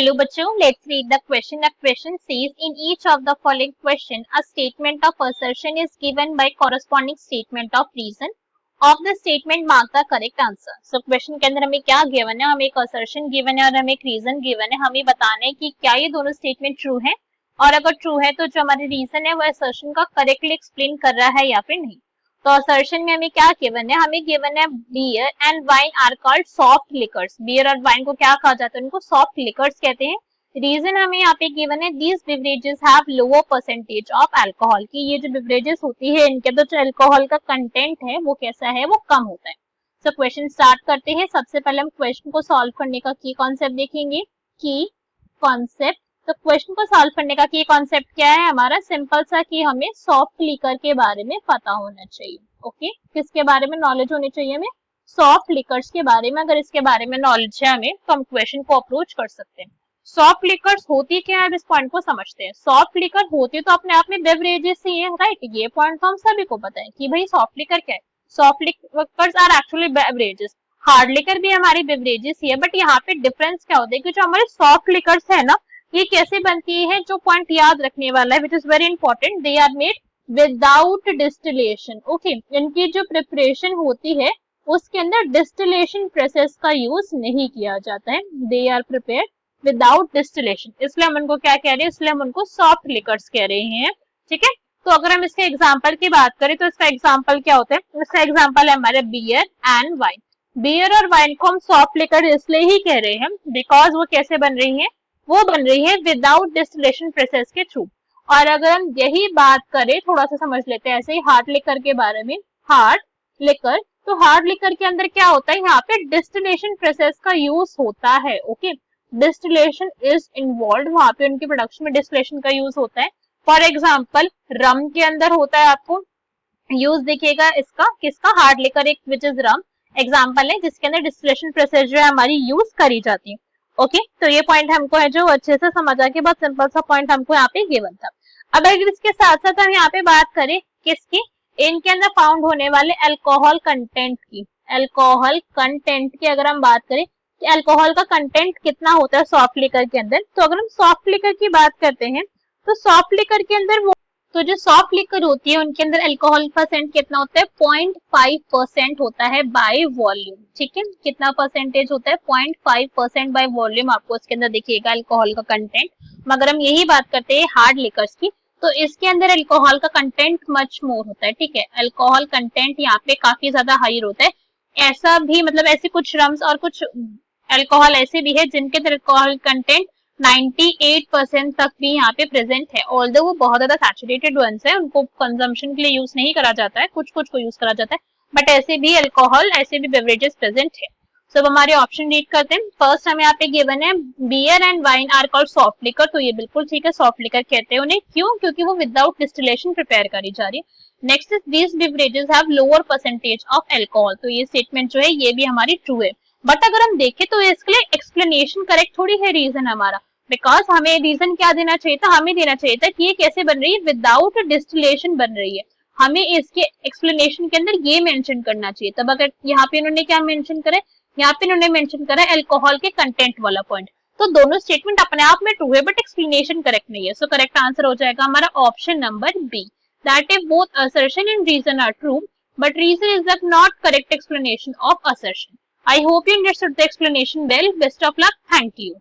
Hello बच्चों, let's read the question. The question says in each of the following question a statement of assertion is given by corresponding statement of reason. Of the statement mark the correct answer. So question के अंदर हमें क्या given है, हमें एक assertion given है और हमें एक reason गिवन है. हमें बताना है कि क्या ये दोनों statement true है और अगर true है तो जो हमारी reason है वो assertion का correctly explain कर रहा है या फिर नहीं. तो असर्शन में हमें क्या गिवन है, हमें गिवन है beer and wine are called soft liquors. Beer और वाइन को क्या कहा जाता है, उनको सॉफ्ट लिकर्स कहते हैं. रीजन हमें यहाँ पे गिवन है these beverages have lower percentage of alcohol, की ये जो बिवरेजेस होती है इनके अंदर जो अल्कोहल का कंटेंट है वो कैसा है, वो कम होता है. सो क्वेश्चन स्टार्ट करते हैं. सबसे पहले हम क्वेश्चन को सॉल्व करने का की कॉन्सेप्ट देखेंगे. की कॉन्सेप्ट, तो क्वेश्चन को सॉल्व करने का की कॉन्सेप्ट क्या है हमारा, सिंपल सा कि हमें सॉफ्ट लिकर के बारे में पता होना चाहिए. ओके, किसके बारे में नॉलेज होनी चाहिए, हमें सॉफ्ट लिकर्स के बारे में. अगर इसके बारे में नॉलेज है हमें तो हम क्वेश्चन को अप्रोच कर सकते हैं. सॉफ्ट लिकर्स होती क्या है, अब इस पॉइंट को समझते हैं. सॉफ्ट लिकर होती तो अपने आप में बेवरेजेस ही है, राइट. ये पॉइंट तो हम सभी को पता है कि भाई सॉफ्ट लिकर क्या है. Soft liquors are actually beverages. Hard liquor भी हमारी बेवरेजेस ही है, बट यहाँ पे डिफरेंस क्या होता है कि जो हमारे सॉफ्ट लिकर्स है ना, ये कैसे बनती है, जो पॉइंट याद रखने वाला है which is very important, they are made without distillation. Okay, इनकी जो प्रिपरेशन होती है उसके अंदर डिस्टिलेशन प्रोसेस का यूज नहीं किया जाता है. They are prepared without distillation, इसलिए हम उनको क्या कह रहे हैं, इसलिए हम उनको सॉफ्ट लिकर्स कह रहे हैं. ठीक है, तो अगर हम इसके एग्जांपल की बात करें तो इसका एग्जांपल क्या होता है, इसका एग्जांपल है हमारे बियर एंड वाइन. बियर और वाइन को हम सॉफ्ट लिकर इसलिए ही कह रहे हैं बिकॉज वो कैसे बन रही है, वो बन रही है विदाउट डिस्टिलेशन प्रोसेस के थ्रू. और अगर हम यही बात करें, थोड़ा सा समझ लेते हैं ऐसे ही हार्ड लिकर के बारे में. हार्ड लिकर, तो हार्ड लिकर के अंदर क्या होता है, यहाँ पे डिस्टिलेशन प्रोसेस का यूज होता है. ओके, डिस्टिलेशन इज इन्वॉल्व, वहां पे उनके प्रोडक्शन में डिस्टिलेशन का यूज होता है. फॉर एग्जाम्पल रम के अंदर होता है, आपको यूज दिखेगा इसका, किसका, हार्ड लिकर एक विच इज रम एग्जाम्पल है जिसके अंदर डिस्टिलेशन प्रोसेस जो है हमारी यूज करी जाती है. ओके, तो ये पॉइंट हमको है जो अच्छे से समझ आ के, बहुत सिंपल सा पॉइंट हमको यहाँ पे गिवन था. अब अगर इसके साथ साथ हम यहाँ पे बात करें किसकी, इनके अंदर फाउंड होने वाले अल्कोहल कंटेंट की. अल्कोहल कंटेंट की अगर हम बात करें कि अल्कोहल का कंटेंट कितना होता है सॉफ्ट लिकर के अंदर, तो अगर हम सॉफ्ट लिकर की बात करते हैं तो सॉफ्ट लिकर के अंदर वो, तो जो सॉफ्ट लिकर होती है उनके अंदर अल्कोहल परसेंट कितना होता है, 0.5% होता है बाय वॉल्यूम. ठीक है, कितना परसेंटेज होता है, 0.5% बाय वॉल्यूम आपको इसके अंदर दिखेगा अल्कोहल का कंटेंट. मगर हम यही बात करते हैं हार्ड लिकर्स की, तो इसके अंदर अल्कोहल का कंटेंट मच मोर होता है. ठीक है, अल्कोहल कंटेंट यहाँ पे काफी ज्यादा हाई होता है. ऐसा भी मतलब ऐसे कुछ रम्स और कुछ अल्कोहल ऐसे भी है जिनके अंदर अल्कोहल कंटेंट 98% तक भी यहाँ पे प्रेजेंट है. ऑल्दो वो बहुत ज्यादा सैचुरेटेड वंस है, उनको कंजम्पशन के लिए यूज नहीं करा जाता है, कुछ कुछ को यूज करा जाता है, बट ऐसे भी अल्कोहल, ऐसे भी बेवरेजेस प्रेजेंट है. सब हमारे ऑप्शन रीड करते हैं. फर्स्ट हमें यहाँ पे गिवन है beer and wine are called soft liquor, तो ये बिल्कुल ठीक है, सॉफ्ट लिकर कहते हैं उन्हें. क्यों, क्योंकि वो विदाउट डिस्टिलेशन प्रिपेयर करी जा रही है. Next is these beverages have lower percentage of alcohol, तो ये स्टेटमेंट जो है ये भी हमारी ट्रू है. बट अगर हम देखें तो इसके लिए एक्सप्लेनेशन करेक्ट थोड़ी है रीजन हमारा, बिकॉज हमें रीजन क्या देना चाहिए था, हमें देना चाहिए था कि ये कैसे बन रही है, विदाउट डिस्टिलेशन बन रही है. हमें इसके एक्सप्लेनेशन के अंदर ये मेंशन करना चाहिए. तब अगर यहाँ पे इन्होंने क्या मेंशन करा, यहाँ पे इन्होंने मेंशन करा अल्कोहल के कंटेंट वाला पॉइंट. तो दोनों स्टेटमेंट अपने आप में ट्रू है बट एक्सप्लेनेशन करेक्ट नहीं है. सो करेक्ट आंसर हो जाएगा हमारा option number B, that if both assertion and reason are true but reason is the not correct explanation of assertion. I hope you understood the explanation well. Best of luck. Thank you.